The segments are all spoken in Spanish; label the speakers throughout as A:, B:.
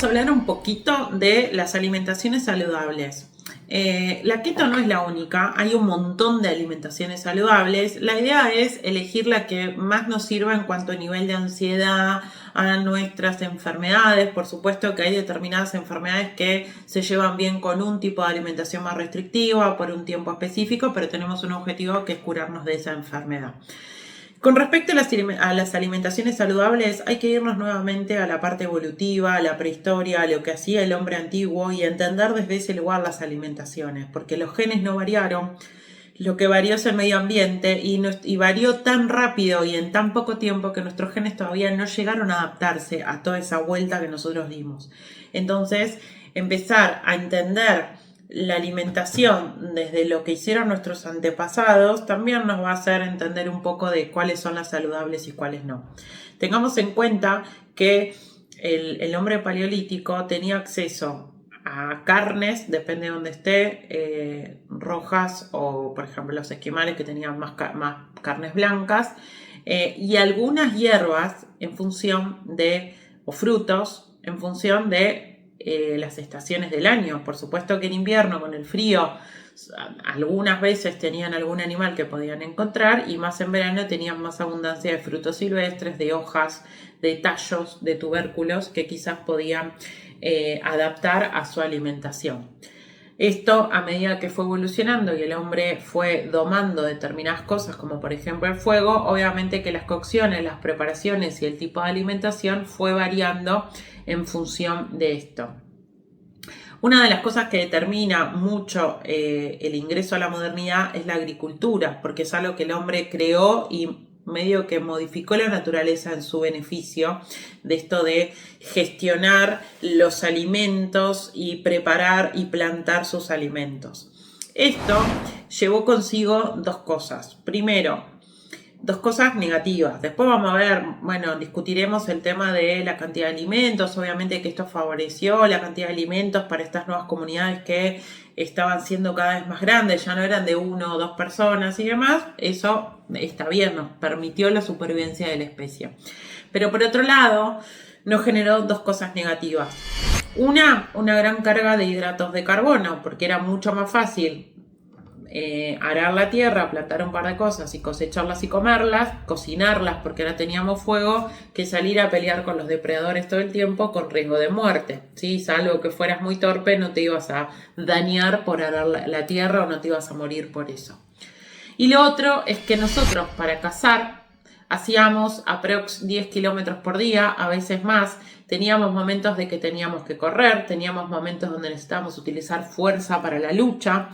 A: a hablar un poquito de las alimentaciones saludables. La keto no es la única, hay un montón de alimentaciones saludables. La idea es elegir la que más nos sirva en cuanto a nivel de ansiedad, a nuestras enfermedades. Por supuesto que hay determinadas enfermedades que se llevan bien con un tipo de alimentación más restrictiva por un tiempo específico, pero tenemos un objetivo que es curarnos de esa enfermedad. Con respecto a las alimentaciones saludables, hay que irnos nuevamente a la parte evolutiva, a la prehistoria, a lo que hacía el hombre antiguo y entender desde ese lugar las alimentaciones, porque los genes no variaron, lo que varió es el medio ambiente y varió tan rápido y en tan poco tiempo que nuestros genes todavía no llegaron a adaptarse a toda esa vuelta que nosotros dimos. Entonces, empezar a entender la alimentación desde lo que hicieron nuestros antepasados también nos va a hacer entender un poco de cuáles son las saludables y cuáles no. Tengamos en cuenta que el hombre paleolítico tenía acceso a carnes, depende de donde esté, rojas o por ejemplo los esquimales que tenían más carnes blancas, y algunas hierbas en función de, o frutos en función de las estaciones del año. Por supuesto que en invierno con el frío algunas veces tenían algún animal que podían encontrar y más en verano tenían más abundancia de frutos silvestres, de hojas, de tallos, de tubérculos que quizás podían adaptar a su alimentación. Esto, a medida que fue evolucionando y el hombre fue domando determinadas cosas, como por ejemplo el fuego, obviamente que las cocciones, las preparaciones y el tipo de alimentación fue variando en función de esto. Una de las cosas que determina mucho el ingreso a la modernidad es la agricultura, porque es algo que el hombre creó y medio que modificó la naturaleza en su beneficio, de esto de gestionar los alimentos y preparar y plantar sus alimentos. Esto llevó consigo dos cosas. Primero, dos cosas negativas. Después vamos a ver, bueno, discutiremos el tema de la cantidad de alimentos. Obviamente que esto favoreció la cantidad de alimentos para estas nuevas comunidades que estaban siendo cada vez más grandes, ya no eran de 1 o 2 personas y demás. Eso está bien, nos permitió la supervivencia de la especie. Pero por otro lado, nos generó dos cosas negativas. Una gran carga de hidratos de carbono, porque era mucho más fácil arar la tierra, plantar un par de cosas y cosecharlas y comerlas, cocinarlas porque ahora teníamos fuego, que salir a pelear con los depredadores todo el tiempo con riesgo de muerte, ¿sí? Salvo que fueras muy torpe, no te ibas a dañar por arar la tierra o no te ibas a morir por eso. Y lo otro es que nosotros para cazar hacíamos aprox 10 kilómetros por día, a veces más. Teníamos momentos de que teníamos que correr, teníamos momentos donde necesitábamos utilizar fuerza para la lucha.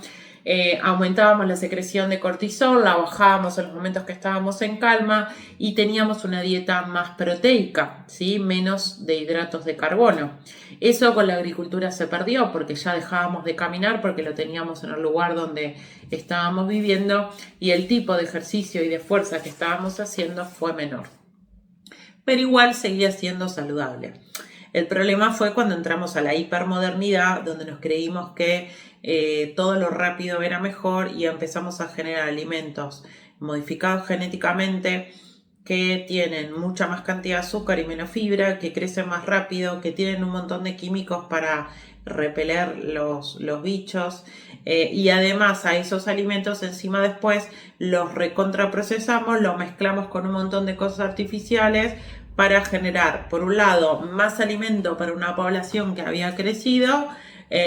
A: Aumentábamos la secreción de cortisol, la bajábamos en los momentos que estábamos en calma y teníamos una dieta más proteica, ¿sí? Menos de hidratos de carbono. Eso con la agricultura se perdió porque ya dejábamos de caminar porque lo teníamos en el lugar donde estábamos viviendo y el tipo de ejercicio y de fuerza que estábamos haciendo fue menor. Pero igual seguía siendo saludable. El problema fue cuando entramos a la hipermodernidad, donde nos creímos que todo lo rápido era mejor y empezamos a generar alimentos modificados genéticamente que tienen mucha más cantidad de azúcar y menos fibra, que crecen más rápido, que tienen un montón de químicos para repeler los bichos y además a esos alimentos encima después los recontraprocesamos, los mezclamos con un montón de cosas artificiales para generar, por un lado, más alimento para una población que había crecido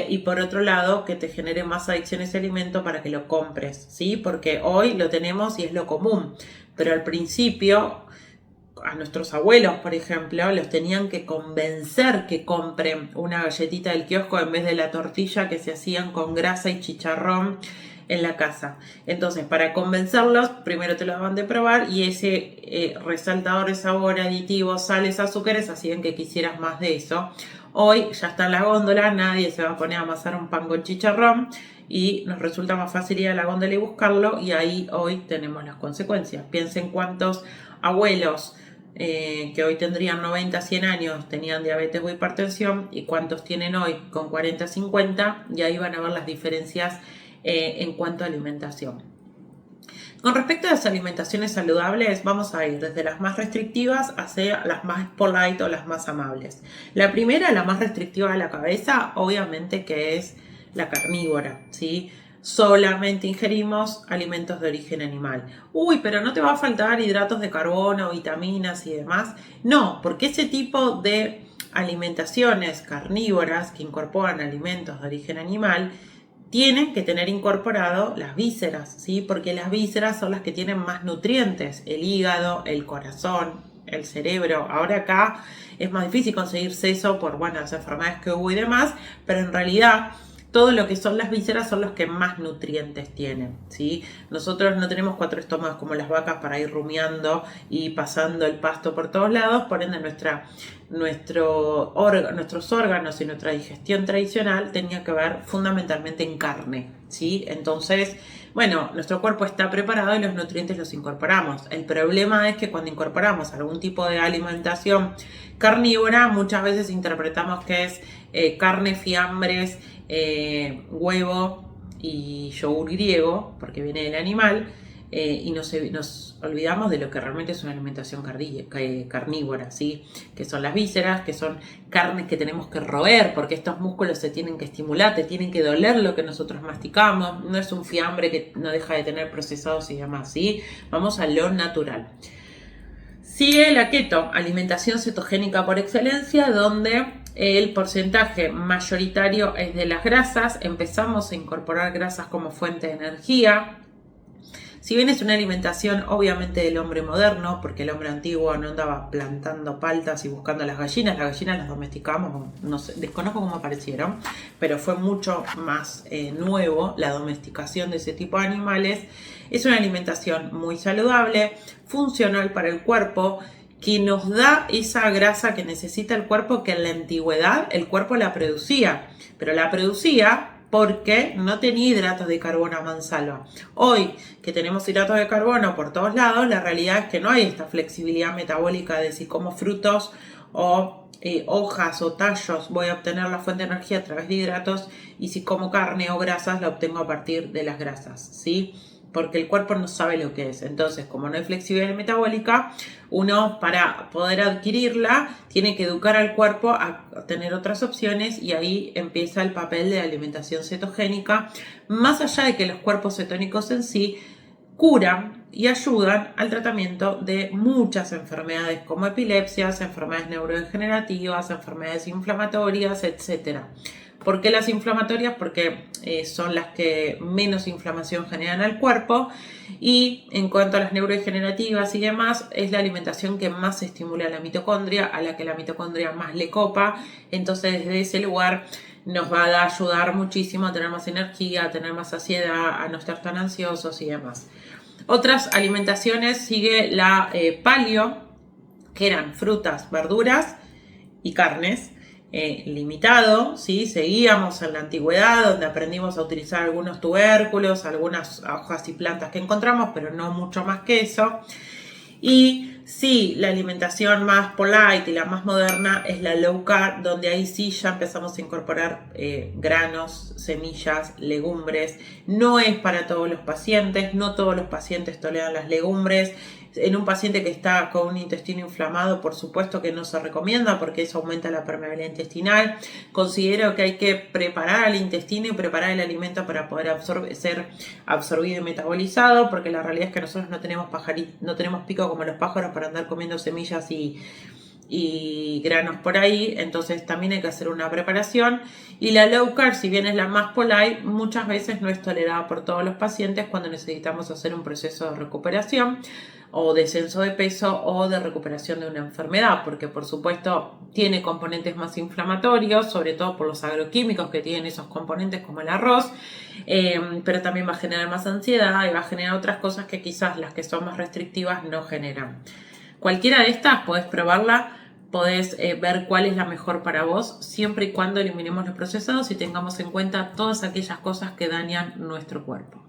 A: y por otro lado, que te genere más adicciones a alimento para que lo compres, ¿sí? Porque hoy lo tenemos y es lo común, pero al principio, a nuestros abuelos, por ejemplo, los tenían que convencer que compren una galletita del kiosco en vez de la tortilla que se hacían con grasa y chicharrón en la casa. Entonces, para convencerlos, primero te lo daban de probar y ese resaltador de sabor, aditivos, sales, azúcares, hacían que quisieras más de eso. Hoy ya está en la góndola, nadie se va a poner a amasar un pan con chicharrón y nos resulta más fácil ir a la góndola y buscarlo y ahí hoy tenemos las consecuencias. Piensen cuántos abuelos que hoy tendrían 90, 100 años, tenían diabetes o hipertensión y cuántos tienen hoy con 40, 50 y ahí van a ver las diferencias en cuanto a alimentación. Con respecto a las alimentaciones saludables, vamos a ir desde las más restrictivas hacia las más polite o las más amables. La primera, la más restrictiva de la cabeza, obviamente que es la carnívora, ¿sí? Solamente ingerimos alimentos de origen animal. Uy, pero no te va a faltar hidratos de carbono, vitaminas y demás. No, porque ese tipo de alimentaciones carnívoras que incorporan alimentos de origen animal tienen que tener incorporado las vísceras, ¿sí? Porque las vísceras son las que tienen más nutrientes, el hígado, el corazón, el cerebro. Ahora acá es más difícil conseguir seso por, bueno, las enfermedades que hubo y demás, pero en realidad todo lo que son las vísceras son los que más nutrientes tienen, ¿sí? Nosotros no tenemos 4 estómagos como las vacas para ir rumiando y pasando el pasto por todos lados, por ende nuestros órganos y nuestra digestión tradicional tenía que ver fundamentalmente en carne, ¿sí? Entonces, bueno, nuestro cuerpo está preparado y los nutrientes los incorporamos. El problema es que cuando incorporamos algún tipo de alimentación carnívora, muchas veces interpretamos que es carne, fiambres, huevo y yogur griego, porque viene del animal, y nos olvidamos de lo que realmente es una alimentación carnívora, ¿sí? Que son las vísceras, que son carnes que tenemos que roer, porque estos músculos se tienen que estimular, te tienen que doler lo que nosotros masticamos, no es un fiambre que no deja de tener procesados y demás, ¿sí? Vamos a lo natural. Sigue la keto, alimentación cetogénica por excelencia, donde el porcentaje mayoritario es de las grasas. Empezamos a incorporar grasas como fuente de energía. Si bien es una alimentación obviamente del hombre moderno, porque el hombre antiguo no andaba plantando paltas y buscando las gallinas las domesticamos, no sé, desconozco cómo aparecieron, pero fue mucho más nuevo la domesticación de ese tipo de animales. Es una alimentación muy saludable, funcional para el cuerpo, que nos da esa grasa que necesita el cuerpo, que en la antigüedad el cuerpo la producía, pero la producía porque no tenía hidratos de carbono a mansalva. Hoy que tenemos hidratos de carbono por todos lados, la realidad es que no hay esta flexibilidad metabólica de si como frutos o hojas o tallos voy a obtener la fuente de energía a través de hidratos, y si como carne o grasas la obtengo a partir de las grasas, ¿sí? Porque el cuerpo no sabe lo que es. Entonces, como no hay flexibilidad metabólica, uno para poder adquirirla tiene que educar al cuerpo a tener otras opciones, y ahí empieza el papel de la alimentación cetogénica, más allá de que los cuerpos cetónicos en sí curan y ayudan al tratamiento de muchas enfermedades como epilepsias, enfermedades neurodegenerativas, enfermedades inflamatorias, etc. ¿Por qué las inflamatorias? Porque son las que menos inflamación generan al cuerpo, y en cuanto a las neurodegenerativas y demás, es la alimentación que más estimula la mitocondria, a la que la mitocondria más le copa. Entonces, desde ese lugar nos va a ayudar muchísimo a tener más energía, a tener más saciedad, a no estar tan ansiosos y demás. Otras alimentaciones sigue la paleo, que eran frutas, verduras y carnes. Limitado, ¿sí? Seguíamos en la antigüedad, donde aprendimos a utilizar algunos tubérculos, algunas hojas y plantas que encontramos, pero no mucho más que eso. Y sí, la alimentación más polite y la más moderna es la low carb, donde ahí sí ya empezamos a incorporar granos, semillas, legumbres. No es para todos los pacientes, no todos los pacientes toleran las legumbres. En un paciente que está con un intestino inflamado, por supuesto que no se recomienda, porque eso aumenta la permeabilidad intestinal. Considero que hay que preparar el intestino y preparar el alimento para poder ser absorbido y metabolizado, porque la realidad es que nosotros no tenemos pico como los pájaros para andar comiendo semillas y granos por ahí. Entonces también hay que hacer una preparación. Y la low carb, si bien es la más polite, muchas veces no es tolerada por todos los pacientes cuando necesitamos hacer un proceso de recuperación o descenso de peso o de recuperación de una enfermedad, porque por supuesto tiene componentes más inflamatorios, sobre todo por los agroquímicos que tienen esos componentes como el arroz, pero también va a generar más ansiedad y va a generar otras cosas que quizás las que son más restrictivas no generan. Cualquiera de estas podés probarla, podés ver cuál es la mejor para vos, siempre y cuando eliminemos los procesados y tengamos en cuenta todas aquellas cosas que dañan nuestro cuerpo.